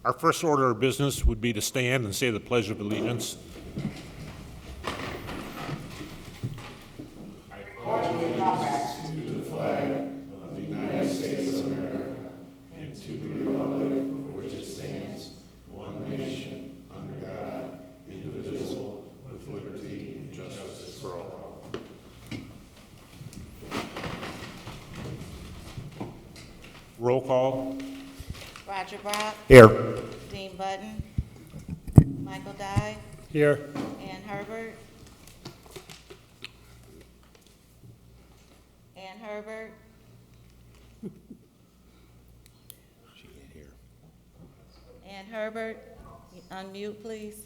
Our first order of business would be to stand and say the Pledge of Allegiance. Roll call. Roger Brock. Here. Dean Button. Michael Dye. Here. Ann Herbert. Ann Herbert. She can't hear. Ann Herbert. Unmute, please.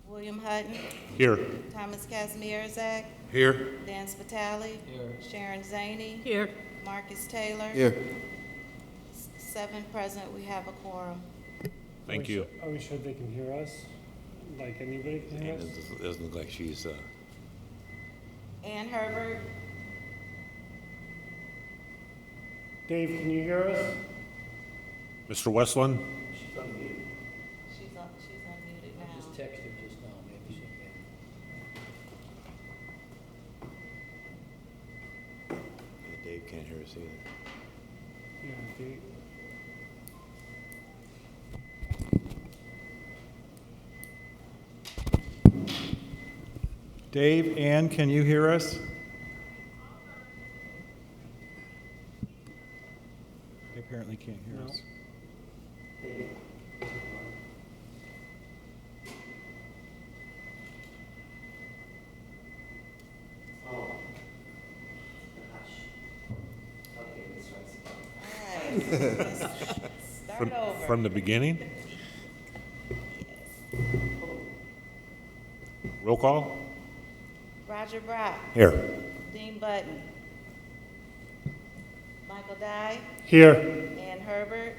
William Hutton. Here. Thomas Kazmierzak. Here. Dan Spitali. Here. Sharon Zaney. Here. Marcus Taylor. Here. 7 present. We have a quorum. Thank you. Are we sure they can hear us? Like anybody can hear us? It doesn't look like she's, Ann Herbert. Dave, can you hear us? Mr. Westland? She's unmuted now. Just text her just now, maybe she can. Dave can't hear us either. Yeah, Dave. Dave, Ann, can you hear us? They apparently can't hear No. us. All right. Let's start over. From the beginning? Roll call. Roger Brock. Here. Dean Button. Michael Dye. Here. Ann Herbert.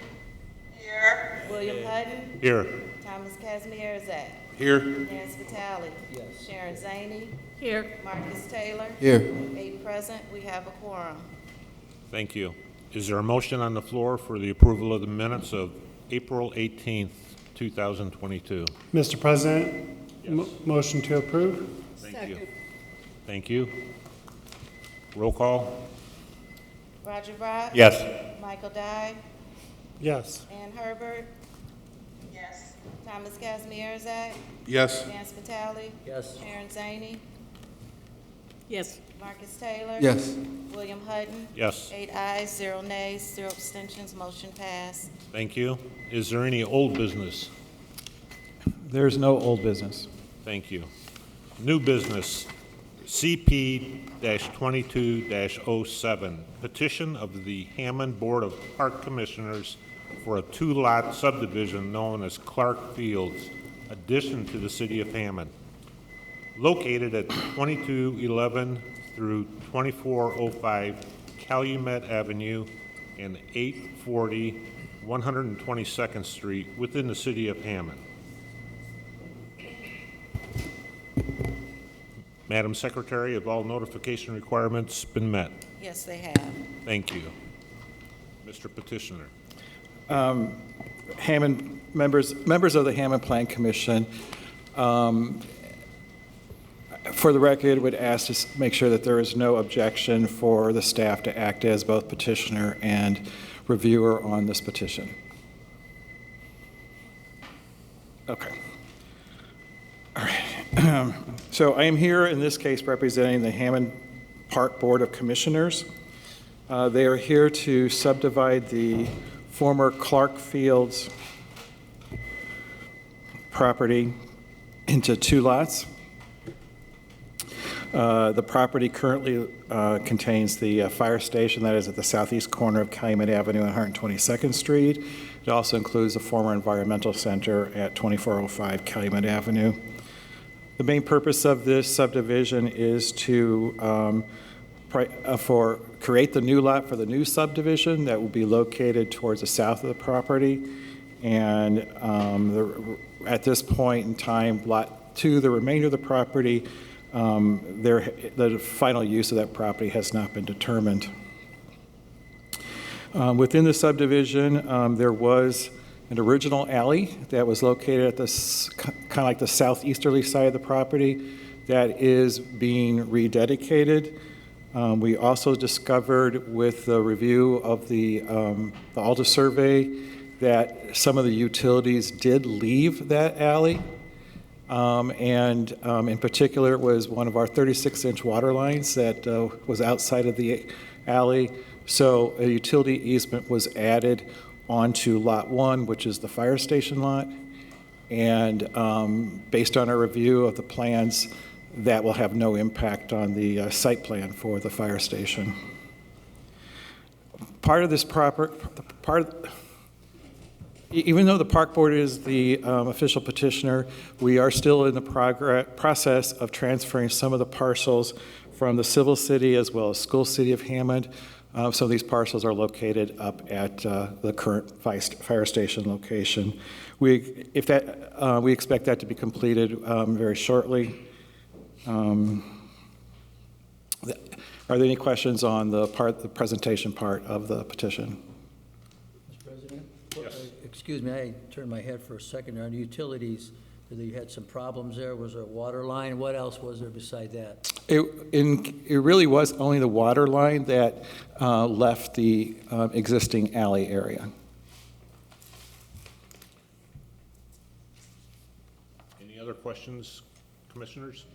Here. William Hutton. Here. Thomas Kazmierzak. Here. Dan Spitali. Yes. Sharon Zaney. Here. Marcus Taylor. Here. 8 present. We have a quorum. Thank you. Is there a motion on the floor for the approval of the minutes of April 18th, 2022? Mr. President, motion to approve? Thank you. Thank you. Roll call. Roger Brock. Yes. Michael Dye. Yes. Ann Herbert. Yes. Thomas Kazmierzak. Yes. Dan Spitali. Yes. Sharon Zaney. Yes. Marcus Taylor. Yes. William Hutton. Yes. 8 ayes, 0 nays, 0 abstentions. Motion passed. Thank you. Is there any old business? There's no old business. Thank you. New business, CP-22-07, petition of the Hammond Board of Park Commissioners for a 2-lot subdivision known as Clark Fields, addition to the city of Hammond. Located at 2211 through 2405 Calumet Avenue and 840 122nd Street within the city of Hammond. Madam Secretary, have all notification requirements been met? Yes, they have. Thank you. Mr. Petitioner. Hammond, members of the Hammond Plan Commission, for the record, would ask to make sure that there is no objection for the staff to act as both petitioner and reviewer on this petition. Okay. All right. So I am here in this case representing the Hammond Park Board of Commissioners. They are here to subdivide the former Clark Fields property into 2 lots. The property currently contains the fire station that is at the southeast corner of Calumet Avenue and 122nd Street. It also includes the former environmental center at 2405 Calumet Avenue. The main purpose of this subdivision is to create the new lot for the new subdivision that will be located towards the south of the property. And at this point in time, Lot 2, the remainder of the property, The final use of that property has not been determined. Within the subdivision, there was an original alley that was located at this, kind of like the southeasterly side of the property, that is being rededicated. We also discovered with the review of the ALTA survey that some of the utilities did leave that alley. In particular, it was one of our 36-inch water lines that was outside of the alley. So a utility easement was added onto Lot 1, which is the fire station lot. And based on our review of the plans, that will have no impact on the site plan for the fire station. Even though the Park Board is the official petitioner, we are still in the process of transferring some of the parcels from the Civil City as well as School City of Hammond. Some of these parcels are located up at the current fire station location. We expect that to be completed very shortly. Are there any questions on the presentation part of the petition? Mr. President? Excuse me, I turned my head for a second there. On utilities, you had some problems there. Was there a water line? What else was there beside that? It really was only the water line that left the existing alley area. Any other questions, commissioners?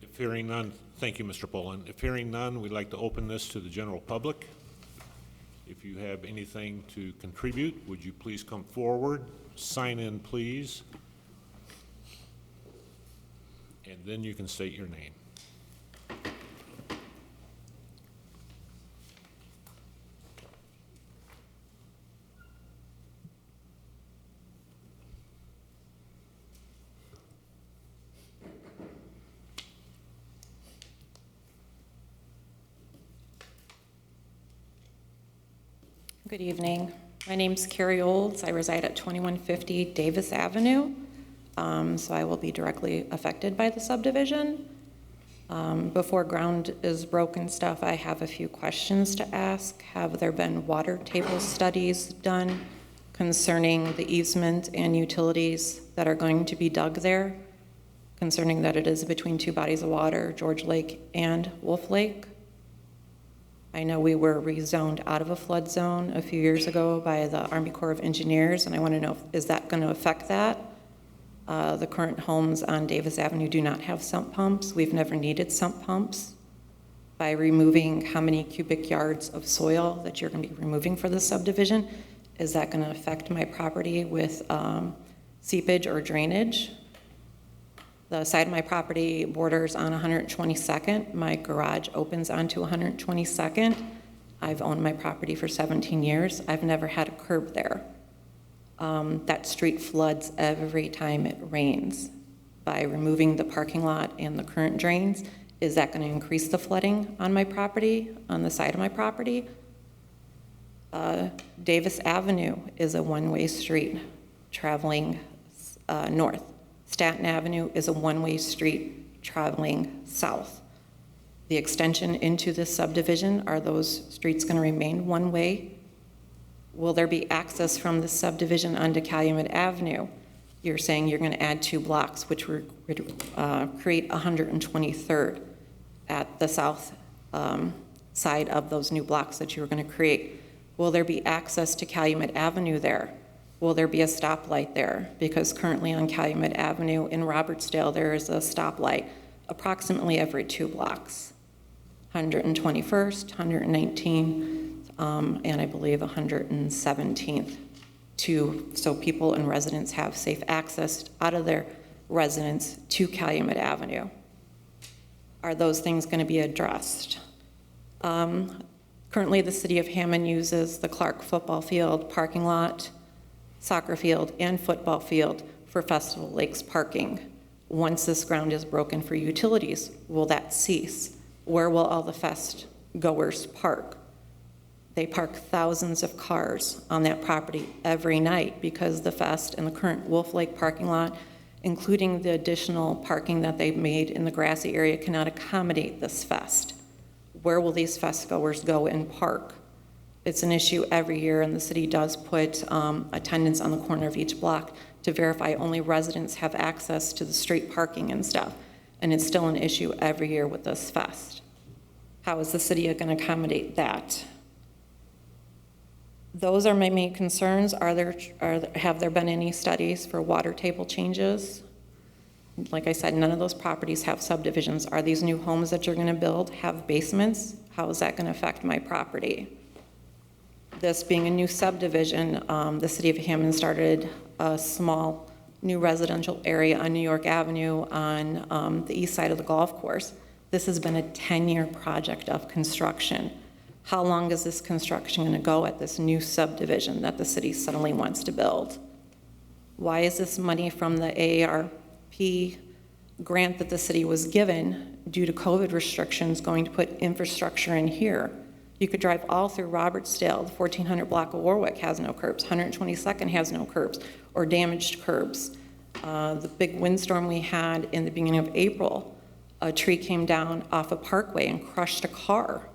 If hearing none, thank you, Mr. Poland. If hearing none, we'd like to open this to the general public. If you have anything to contribute, would you please come forward, sign in, please, and then you can state your name. Good evening. My name's Carrie Olds. I reside at 2150 Davis Avenue, so I will be directly affected by the subdivision. Before ground is broken stuff, I have a few questions to ask. Have there been water table studies done concerning the easement and utilities that are going to be dug there, concerning that it is between two bodies of water, George Lake and Wolf Lake? I know we were rezoned out of a flood zone a few years ago by the Army Corps of Engineers, and I want to know, is that going to affect that? The current homes on Davis Avenue do not have sump pumps. We've never needed sump pumps. By removing how many cubic yards of soil that you're going to be removing for this subdivision, is that going to affect my property with seepage or drainage? The side of my property borders on 122nd. My garage opens onto 122nd. I've owned my property for 17 years. I've never had a curb there. That street floods every time it rains. By removing the parking lot and the current drains, is that going to increase the flooding on my property, on the side of my property? Davis Avenue is a one-way street traveling north. Staten Avenue is a one-way street traveling south. The extension into this subdivision, are those streets going to remain one way? Will there be access from the subdivision onto Calumet Avenue? You're saying you're going to add 2 blocks, which would create 123rd at the south side of those new blocks that you were going to create. Will there be access to Calumet Avenue there? Will there be a stoplight there? Because currently on Calumet Avenue in Robertsdale, there is a stoplight approximately every 2 blocks. 121st, 119th, and I believe 117th, so people and residents have safe access out of their residence to Calumet Avenue. Are those things going to be addressed? Currently, the city of Hammond uses the Clark football field parking lot, soccer field, and football field for Festival Lakes parking. Once this ground is broken for utilities, will that cease? Where will all the fest goers park? They park thousands of cars on that property every night because the Fest and the current Wolf Lake parking lot, including the additional parking that they've made in the grassy area, cannot accommodate this Fest. Where will these Fest goers go and park? It's an issue every year, and the city does put attendants on the corner of each block to verify only residents have access to the street parking and stuff. And it's still an issue every year with this Fest. How is the city going to accommodate that? Those are my main concerns. Have there been any studies for water table changes? Like I said, none of those properties have subdivisions. Are these new homes that you're going to build have basements? How is that going to affect my property? This being a new subdivision, the city of Hammond started a small new residential area on New York Avenue on the east side of the golf course. This has been a 10-year project of construction. How long is this construction going to go at this new subdivision that the city suddenly wants to build? Why is this money from the AARP grant that the city was given due to COVID restrictions going to put infrastructure in here? You could drive all through Robertsdale. The 1400 block of Warwick has no curbs. 122nd has no curbs or damaged curbs. The big windstorm we had in the beginning of April, a tree came down off a parkway and crushed a car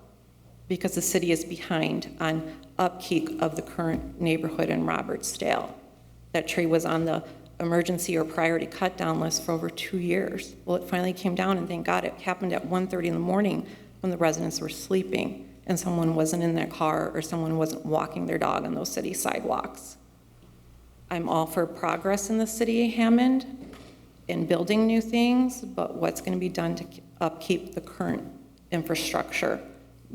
because the city is behind on upkeep of the current neighborhood in Robertsdale. That tree was on the emergency or priority cut down list for over 2 years. Well, it finally came down, and thank God it happened at 1:30 in the morning when the residents were sleeping and someone wasn't in their car or someone wasn't walking their dog on those city sidewalks. I'm all for progress in the city of Hammond in building new things, but what's going to be done to upkeep the current infrastructure?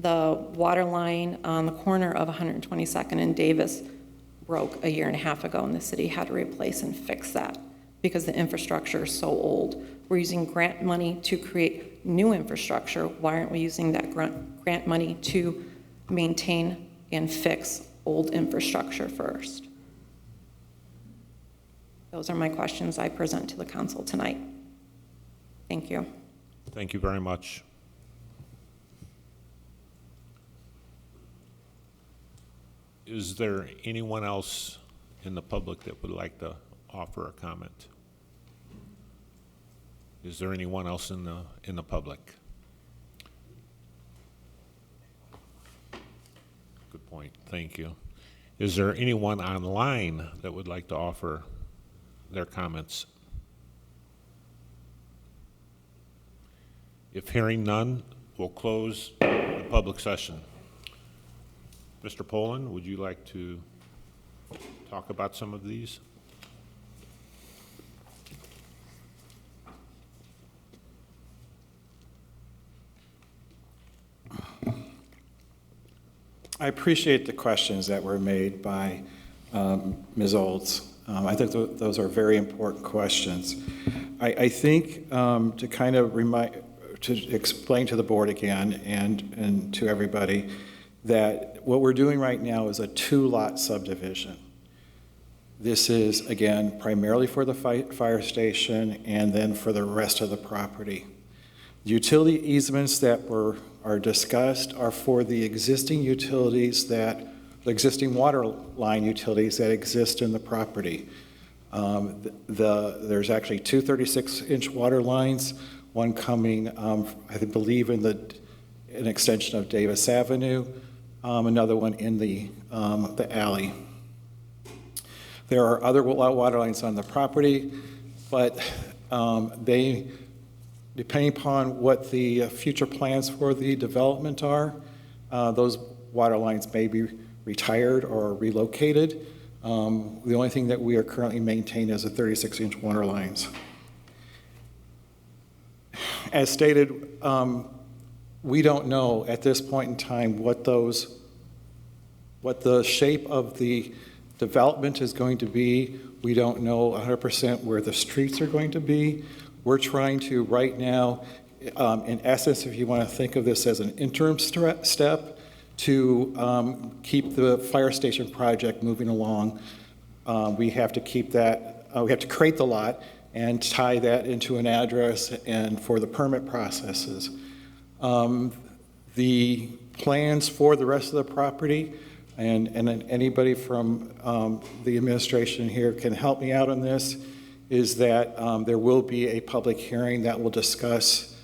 The water line on the corner of 122nd and Davis broke a year and a half ago, and the city had to replace and fix that because the infrastructure is so old. We're using grant money to create new infrastructure. Why aren't we using that grant money to maintain and fix old infrastructure first? Those are my questions I present to the council tonight. Thank you. Thank you very much. Is there anyone else in the public that would like to offer a comment? Is there anyone else in the public? Good point. Thank you. Is there anyone online that would like to offer their comments? If hearing none, we'll close the public session. Mr. Poland, would you like to talk about some of these? I appreciate the questions that were made by Ms. Olds. I think those are very important questions. I think to kind of to explain to the board again and to everybody that what we're doing right now is a 2-lot subdivision. This is, again, primarily for the fire station and then for the rest of the property. The utility easements that are discussed are for the existing utilities the existing water line utilities that exist in the property. There's actually 2 36-inch water lines, one coming, I believe, in an extension of Davis Avenue, another one in the alley. There are other water lines on the property, but depending upon what the future plans for the development are, those water lines may be retired or relocated. The only thing that we are currently maintaining is the 36-inch water lines. As stated, we don't know at this point in time what the shape of the development is going to be. We don't know 100% where the streets are going to be. We're trying to right now, in essence, if you want to think of this as an interim step, to keep the fire station project moving along. We have to keep that, we have to create the lot and tie that into an address and for the permit processes. The plans for the rest of the property, and then anybody from the administration here can help me out on this, is that there will be a public hearing that will discuss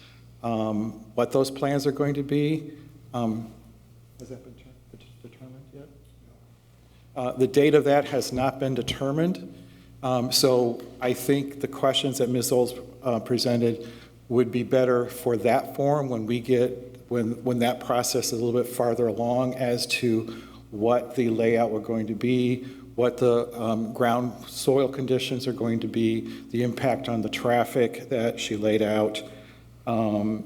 what those plans are going to be. Has that been determined yet? The date of that has not been determined. So I think the questions that Ms. Olds presented would be better for that forum when that process is a little bit farther along as to what the layout were going to be, what the ground soil conditions are going to be, the impact on the traffic that she laid out, and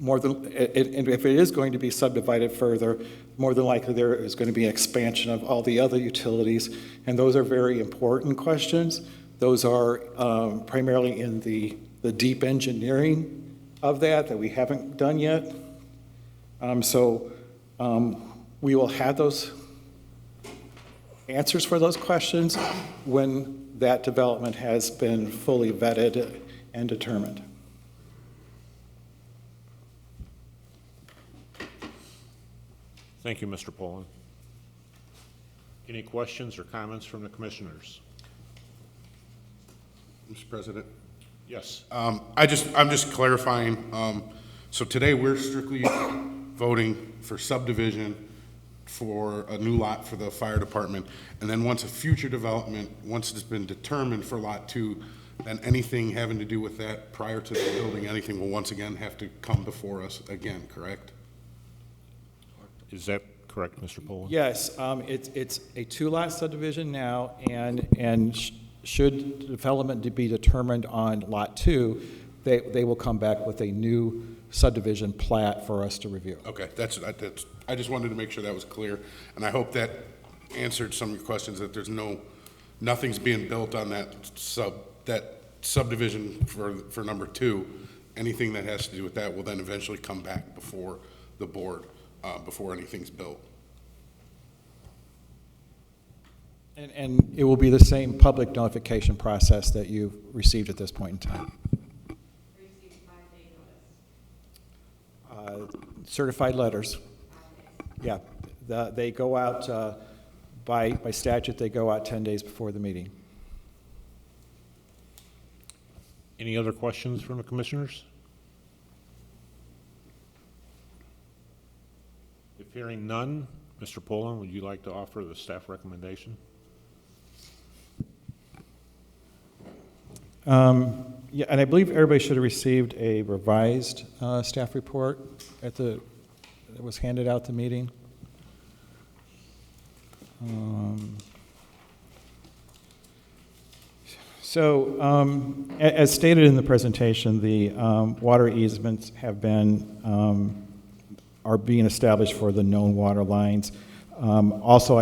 if it is going to be subdivided further, more than likely there is going to be an expansion of all the other utilities, and those are very important questions. Those are primarily in the deep engineering of that we haven't done yet. We will have those answers for those questions when that development has been fully vetted and determined. Thank you, Mr. Poland. Any questions or comments from the commissioners? Mr. President? Yes. I'm just clarifying, so today we're strictly voting for subdivision for a new lot for the fire department, and then once a future development, once it's been determined for Lot 2, then anything having to do with that prior to the building, anything will once again have to come before us again, correct? Is that correct, Mr. Poland? Yes, it's a two-lot subdivision now, and should development be determined on Lot 2, they will come back with a new subdivision plat for us to review. Okay, that's I just wanted to make sure that was clear, and I hope that answered some of your questions, that there's nothing's being built on that subdivision for number 2. Anything that has to do with that will then eventually come back before the board, before anything's built. And it will be the same public notification process that you've received at this point in time. Received 5-day notice. Certified letters. Yeah, they go out, by statute, they go out 10 days before the meeting. Any other questions from the commissioners? If hearing none, Mr. Poland, would you like to offer the staff recommendation? Yeah, and I believe everybody should have received a revised staff report that was handed out at the meeting. As stated in the presentation, the water easements are being established for the known water lines. Also,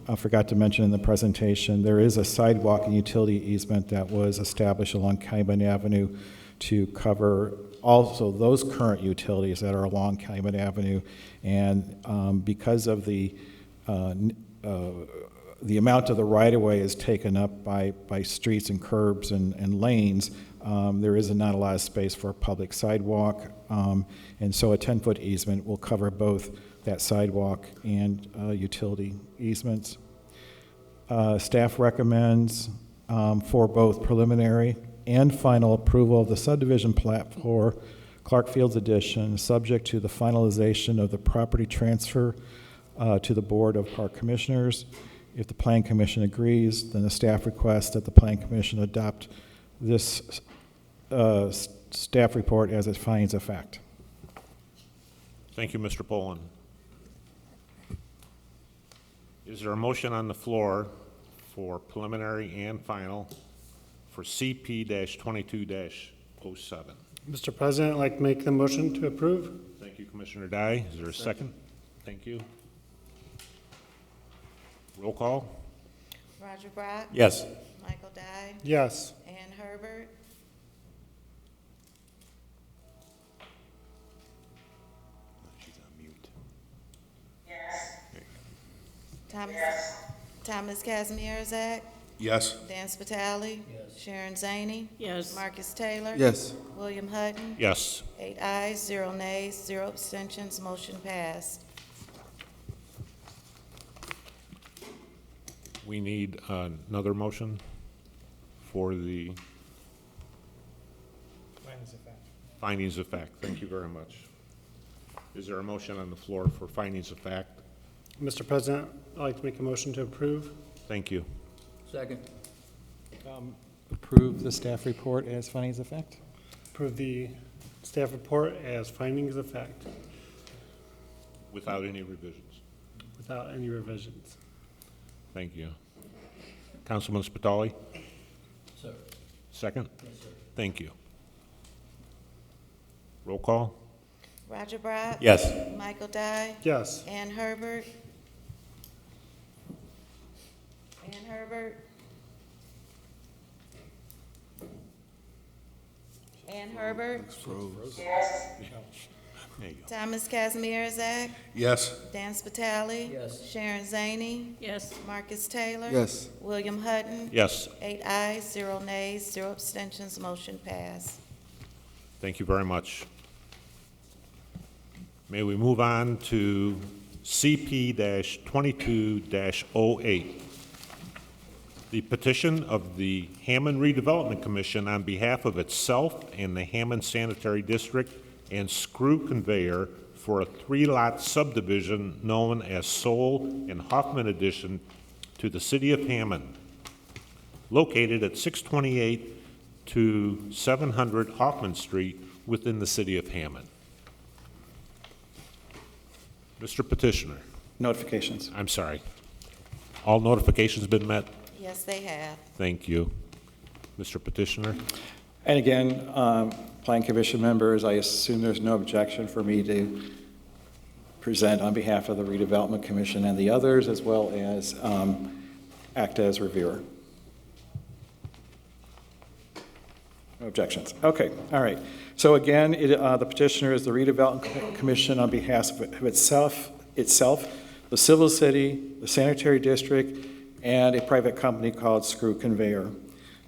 I forgot to mention in the presentation, there is a sidewalk and utility easement that was established along Calumet Avenue to cover also those current utilities that are along Calumet Avenue. And because of the amount of the right-of-way is taken up by streets and curbs and lanes, there is not a lot of space for a public sidewalk. And so a 10-foot easement will cover both that sidewalk and utility easements. Staff recommends for both preliminary and final approval of the subdivision plat for Clark Fields addition, subject to the finalization of the property transfer to the Board of Park Commissioners. If the Plan Commission agrees, then the staff requests that the Plan Commission adopt this staff report as it finds a fact. Thank you, Mr. Poland. Is there a motion on the floor for preliminary and final for CP-22-07? Mr. President, I'd like to make the motion to approve. Thank you, Commissioner Dye. Is there a second? Thank you. Roll call? Roger Brock? Yes. Michael Dye? Yes. Ann Herbert? She's on mute. Thomas Kazimierzak? Yes. Dan Spitali. Yes. Sharon Zaney. Yes. Marcus Taylor. Yes. William Hutton. Yes. 8 ayes, 0 nays, 0 abstentions, motion passed. We need another motion for the findings of fact. Thank you very much. Is there a motion on the floor for findings of fact? Mr. President, I'd like to make a motion to approve. Thank you. Second. Approve the staff report as findings of fact? Approve the staff report as findings of fact Without any revisions. without any revisions. Thank you. Councilman Spitali, Sir. second? Yes, sir. Thank you. Roll call? Roger Brock. Yes. Michael Dye. Yes. Ann Herbert. Ann Herbert. Ann Herbert. Froze. There you go. Thomas Kazmierzak. Yes. Dan Spitali. Yes. Sharon Zaney. Yes. Marcus Taylor. Yes. William Hutton. Yes. 8 ayes, 0 nays, 0 abstentions, motion passed. Thank you very much. May we move on to CP-22-08. The petition of the Hammond Redevelopment Commission on behalf of itself and the Hammond Sanitary District and Screw Conveyor for a 3-lot subdivision known as Soul and Hoffman Addition to the City of Hammond, located at 628 to 700 Hoffman Street within the City of Hammond. Mr. Petitioner, Notifications. I'm sorry. All notifications been met? Yes, they have. Thank you. Mr. Petitioner? And again, Plan Commission members, I assume there's no objection for me to present on behalf of the Redevelopment Commission and the others, as well as act as reviewer. No objections. Okay, all right. So again, the petitioner is the Redevelopment Commission on behalf of itself, the Civil City, the Sanitary District, and a private company called Screw Conveyor.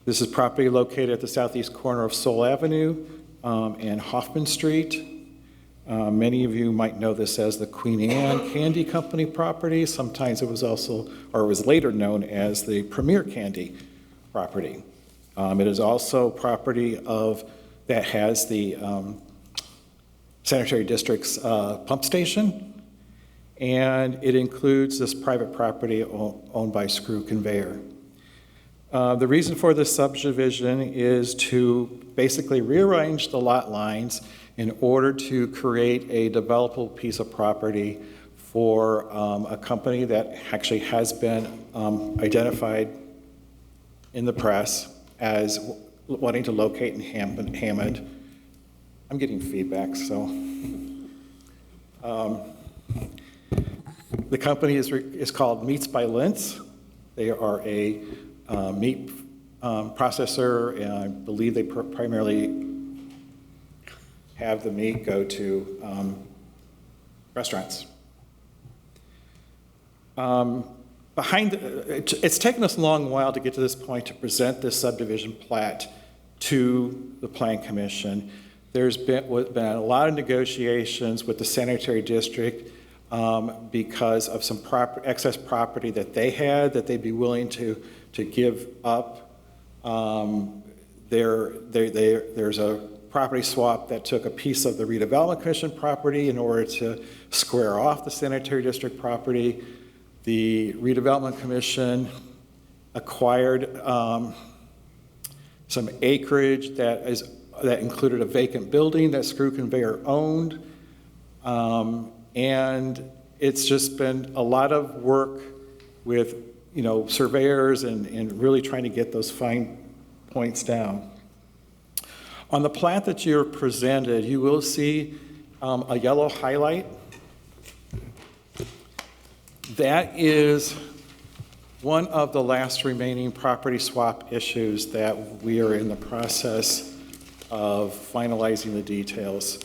This is property located at the southeast corner of Soul Avenue and Hoffman Street. Many of you might know this as the Queen Anne Candy Company property. Sometimes it was also, or it was later known as the Premier Candy property. It is also property that has the Sanitary District's pump station, and it includes this private property owned by Screw Conveyor. The reason for this subdivision is to basically rearrange the lot lines in order to create a developable piece of property for a company that actually has been identified in the press as wanting to locate in Hammond. I'm getting feedback, so. The company is called Meats by Lentz. They are a meat processor, and I believe they primarily have the meat go to restaurants. It's taken us a long while to get to this point to present this subdivision plat to the Plan Commission. There's been a lot of negotiations with the Sanitary District because of some excess property that they had that they'd be willing to give up. There's a property swap that took a piece of the Redevelopment Commission property in order to square off the Sanitary District property. The Redevelopment Commission acquired some acreage that included a vacant building that Screw Conveyor owned. And it's just been a lot of work with, surveyors and really trying to get those fine points down. On the plat that you're presented, you will see a yellow highlight. That is one of the last remaining property swap issues that we are in the process of finalizing the details.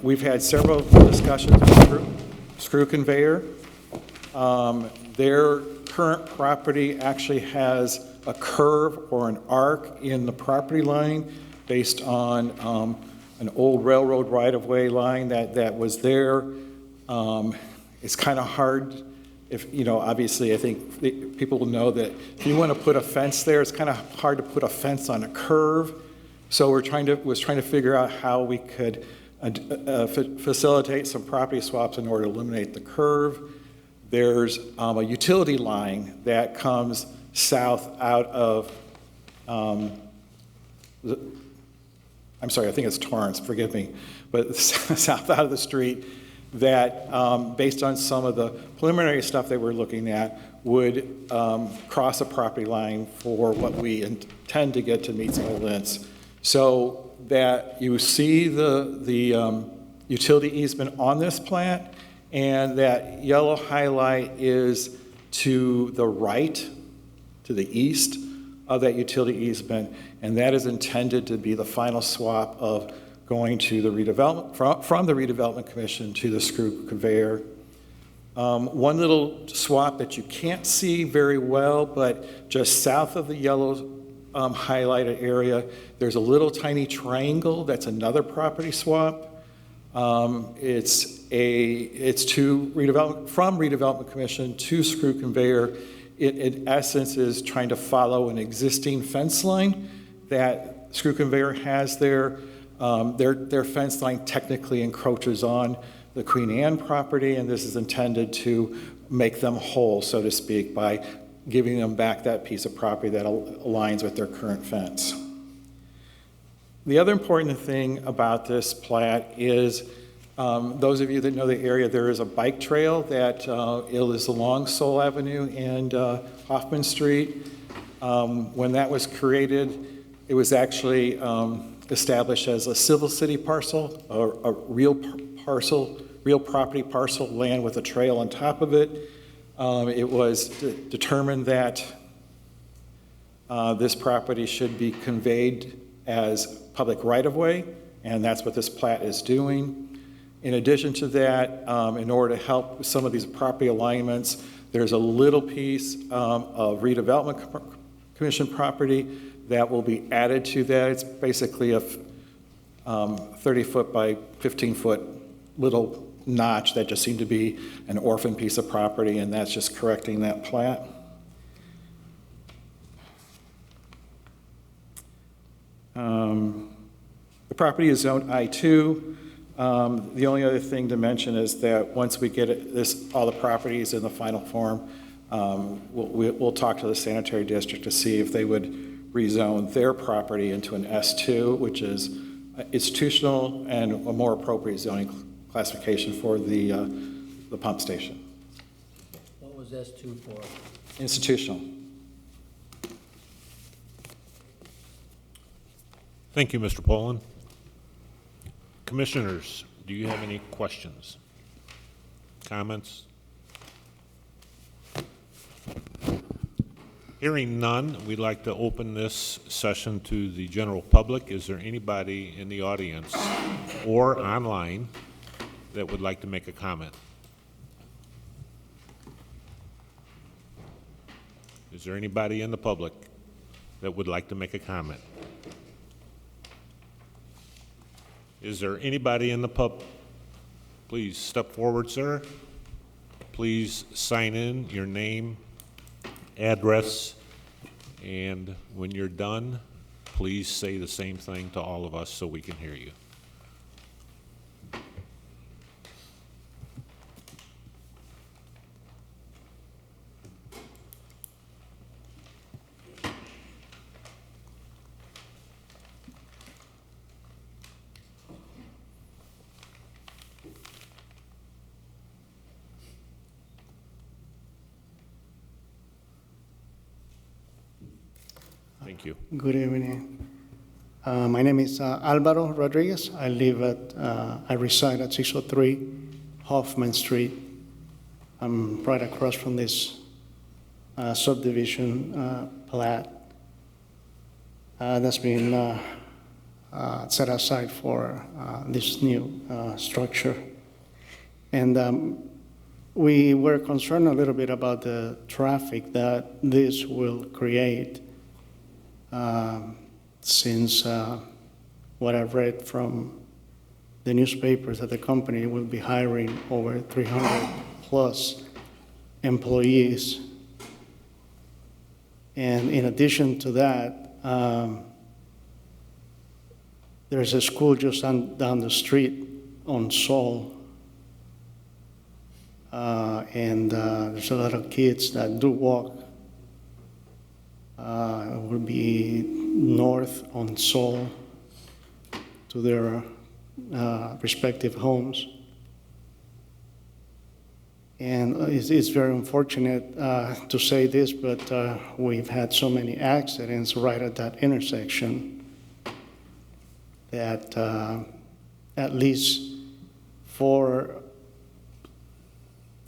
We've had several discussions with Screw Conveyor. Their current property actually has a curve or an arc in the property line based on an old railroad right-of-way line that was there. It's kind of hard if, obviously I think people will know that if you want to put a fence there, it's kind of hard to put a fence on a curve. So was trying to figure out how we could facilitate some property swaps in order to eliminate the curve. There's a utility line that comes south out of, I'm sorry, I think it's Torrance, forgive me, but south out of the street that, based on some of the preliminary stuff they were looking at, would cross a property line for what we intend to get to meets by Lintz. So that you see the utility easement on this plat, and that yellow highlight is to the right, to the east of that utility easement, and that is intended to be the final swap of going to the redevelopment, from the redevelopment commission to the screw conveyor. One little swap that you can't see very well, but just south of the yellow highlighted area, there's a little tiny triangle that's another property swap. It's to redevelopment, from redevelopment commission to screw conveyor. It in essence is trying to follow an existing fence line that screw conveyor has there. Their fence line technically encroaches on the Queen Anne property, and this is intended to make them whole, so to speak, by giving them back that piece of property that aligns with their current fence. The other important thing about this plat is, those of you that know the area, there is a bike trail that is along Soul Avenue and Hoffman Street. When that was created, it was actually established as a civil city parcel, a real property parcel, land with a trail on top of it. It was determined that this property should be conveyed as public right-of-way, and that's what this plat is doing. In addition to that, in order to help with some of these property alignments, there's a little piece of redevelopment commission property that will be added to that. It's basically a 30-foot by 15-foot little notch that just seemed to be an orphan piece of property, and that's just correcting that plat. The property is zoned I-2. The only other thing to mention is that once we get all the properties in the final form, we'll talk to the sanitary district to see if they would rezone their property into an S2, which is institutional and a more appropriate zoning classification for the pump station. What was S2 for? Institutional. Thank you, Mr. Poland. Commissioners, do you have any questions, comments? Hearing none, we'd like to open this session to the general public. Is there anybody in the audience or online that would like to make a comment? Is there anybody in the public that would like to make a comment? Is there anybody in the pub? Please step forward, sir. Please sign in your name, address, and when you're done, please say the same thing to all of us so we can hear you. Thank you. Good evening. My name is Alvaro Rodriguez. I reside at 603 Hoffman Street. I'm right across from this subdivision plat that's been set aside for this new structure. And we were concerned a little bit about the traffic that this will create, since what I've read from the newspapers that the company will be hiring over 300 plus employees. And in addition to that, there's a school just down the street on Sol. And there's a lot of kids that do walk. Will be north on Sol to their respective homes. And it's very unfortunate to say this, but we've had so many accidents right at that intersection that at least for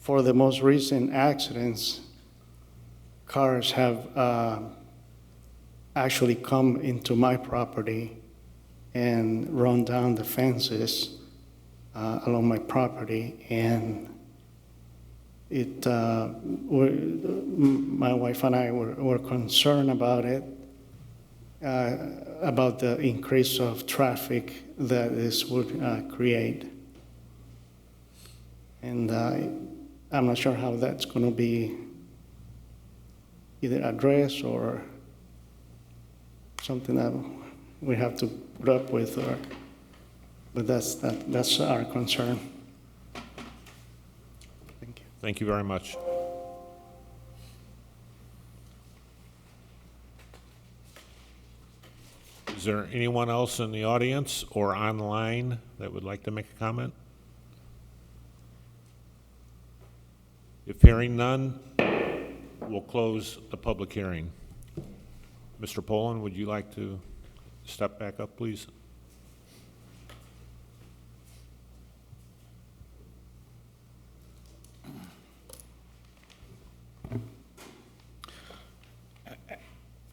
the most recent accidents, cars have actually come into my property and run down the fences along my property, and my wife and I were concerned about it, about the increase of traffic that this would create. And I'm not sure how that's going to be either addressed or something that we have to put up with, but that's our concern. Thank you. Thank you very much. Is there anyone else in the audience or online that would like to make a comment? If hearing none, we'll close the public hearing. Mr. Poland, would you like to step back up, please?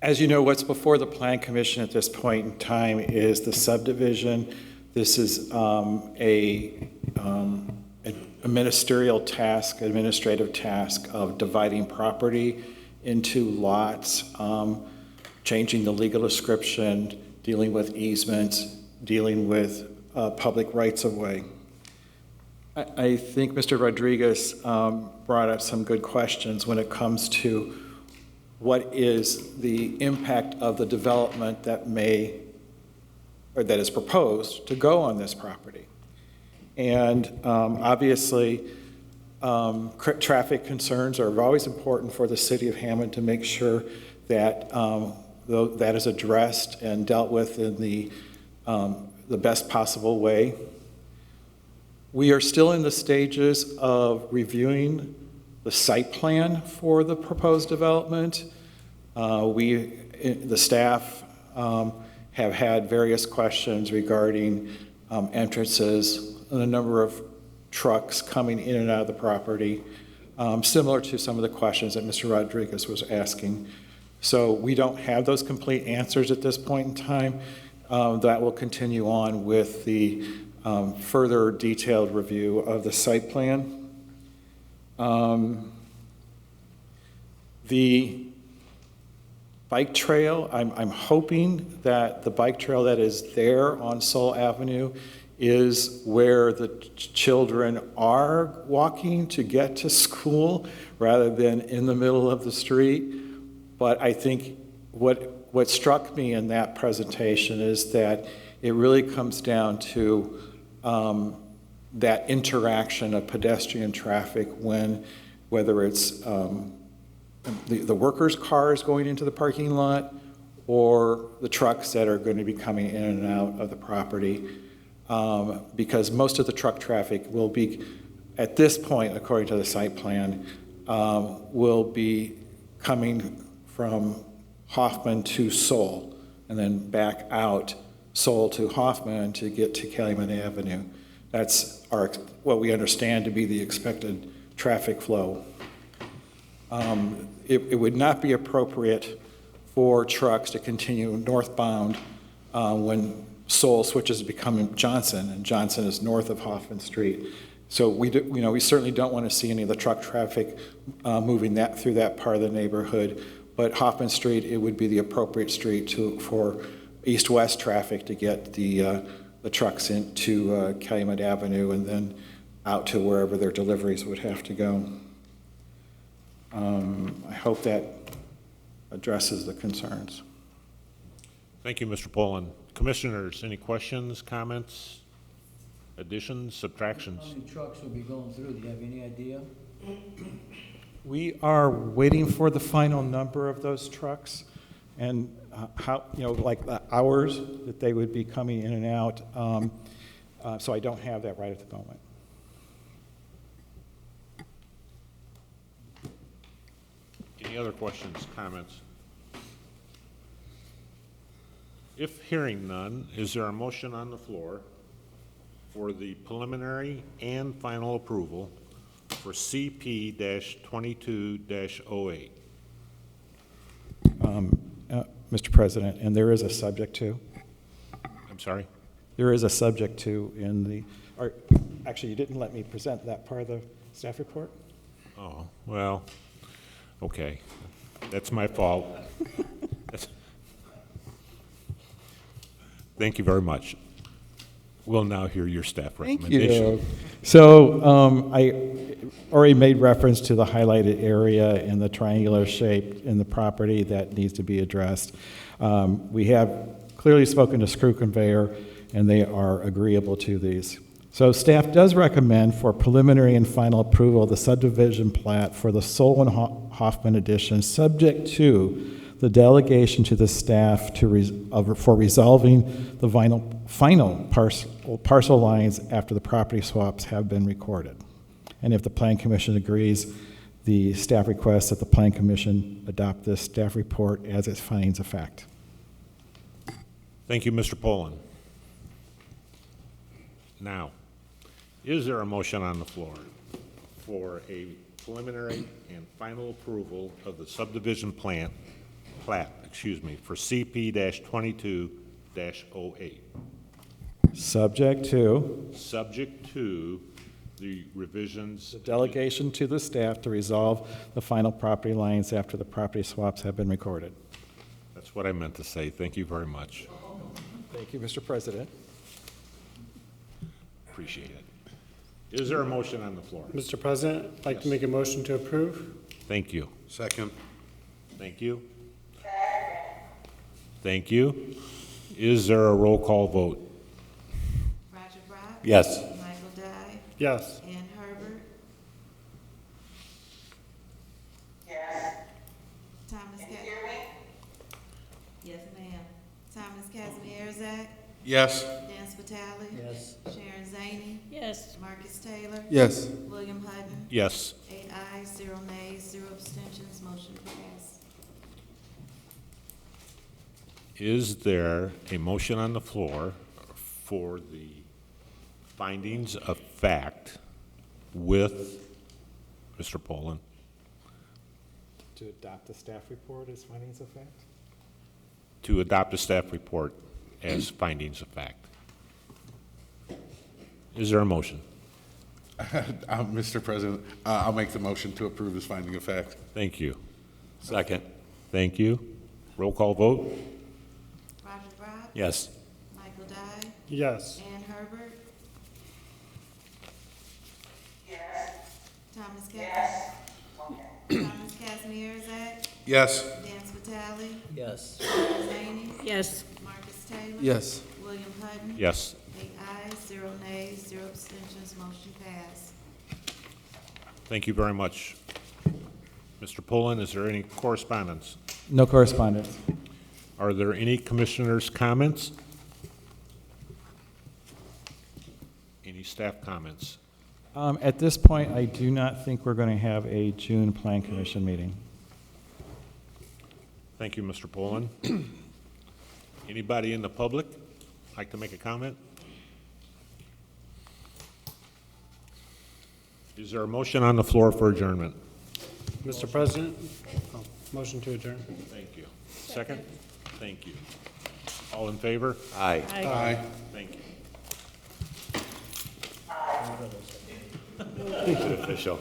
As you know, what's before the Plan Commission at this point in time is the subdivision. This is a ministerial task, administrative task of dividing property into lots, changing the legal description, dealing with easements, dealing with public rights-of-way. I think Mr. Rodriguez brought up some good questions when it comes to what is the impact of the development that that is proposed to go on this property. And obviously, traffic concerns are always important for the city of Hammond to make sure that that is addressed and dealt with in the best possible way. We are still in the stages of reviewing the site plan for the proposed development. The staff have had various questions regarding entrances and the number of trucks coming in and out of the property, similar to some of the questions that Mr. Rodriguez was asking. So we don't have those complete answers at this point in time. That will continue on with the further detailed review of the site plan. The bike trail, I'm hoping that the bike trail that is there on Sol Avenue is where the children are walking to get to school rather than in the middle of the street. But I think what struck me in that presentation is that it really comes down to that interaction of pedestrian traffic whether it's the workers' cars going into the parking lot or the trucks that are going to be coming in and out of the property. Because most of the truck traffic will be, at this point, according to the site plan, will be coming from Hoffman to Sol and then back out Sol to Hoffman to get to Calumet Avenue. That's what we understand to be the expected traffic flow. It would not be appropriate for trucks to continue northbound when Sol switches to becoming Johnson, and Johnson is north of Hoffman Street. So we certainly don't want to see any of the truck traffic moving through that part of the neighborhood. But Hoffman Street, it would be the appropriate street for east-west traffic to get the trucks into Calumet Avenue and then out to wherever their deliveries would have to go. I hope that addresses the concerns. Thank you, Mr. Poland. Commissioners, any questions, comments, additions, subtractions? How many trucks will be going through? Do you have any idea? We are waiting for the final number of those trucks and how, like the hours that they would be coming in and out. So I don't have that right at the moment. Any other questions, comments? If hearing none, is there a motion on the floor for the preliminary and final approval for CP-22-08? Mr. President, and there is a subject to. I'm sorry? There is a subject to in the, or actually, you didn't let me present that part of the staff report? Oh, well, okay. That's my fault. Thank you very much. We'll now hear your staff recommendation. Thank you. So I already made reference to the highlighted area and the triangular shape in the property that needs to be addressed. We have clearly spoken to Screw Conveyor, and they are agreeable to these. So staff does recommend for preliminary and final approval of the subdivision plat for the Sol and Hoffman addition, subject to the delegation to the staff for resolving the final parcel lines after the property swaps have been recorded. And if the Plan Commission agrees, the staff requests that the Plan Commission adopt this staff report as its findings of fact. Thank you, Mr. Poland. Now, is there a motion on the floor for a preliminary and final approval of the subdivision plat, for CP-22-08? Subject to Subject to the revisions. the delegation to the staff to resolve the final property lines after the property swaps have been recorded. That's what I meant to say. Thank you very much. Thank you, Mr. President. Appreciate it. Is there a motion on the floor? Mr. President, I'd like to make a motion to approve. Thank you. Second. Thank you. Thank you. Is there a roll call vote? Roger Brock? Yes. Michael Dye? Yes. Ann Herbert? Thomas Yes, ma'am. Thomas Kazimierzak? Yes. Dan Spitali? Yes. Sharon Zaney? Yes. Marcus Taylor? Yes. William Hutton? Yes. 8 ayes, 0 nays, 0 abstentions, motion passed. Is there a motion on the floor for the findings of fact with Mr. Poland? To adopt the staff report as findings of fact? To adopt a staff report as findings of fact. Is there a motion? Mr. President, I'll make the motion to approve this finding of fact. Thank you. Second. Thank you. Roll call vote? Roger Brock? Yes. Michael Dye? Yes. Ann Herbert? Thomas Kazimierzak? Yes. Dan Spitali? Yes. Sharon Zaney? Yes. Marcus Taylor? Yes. William Hutton? Yes. 8 ayes, 0 nays, 0 abstentions, motion passed. Thank you very much. Mr. Poland, is there any correspondence? No correspondence. Are there any commissioners' comments? Any staff comments? At this point, I do not think we're going to have a June Plan Commission meeting. Thank you, Mr. Poland. Anybody in the public like to make a comment? Is there a motion on the floor for adjournment? Mr. President, motion to adjourn. Thank you. Second? Thank you. All in favor? Aye. Thank you. Official.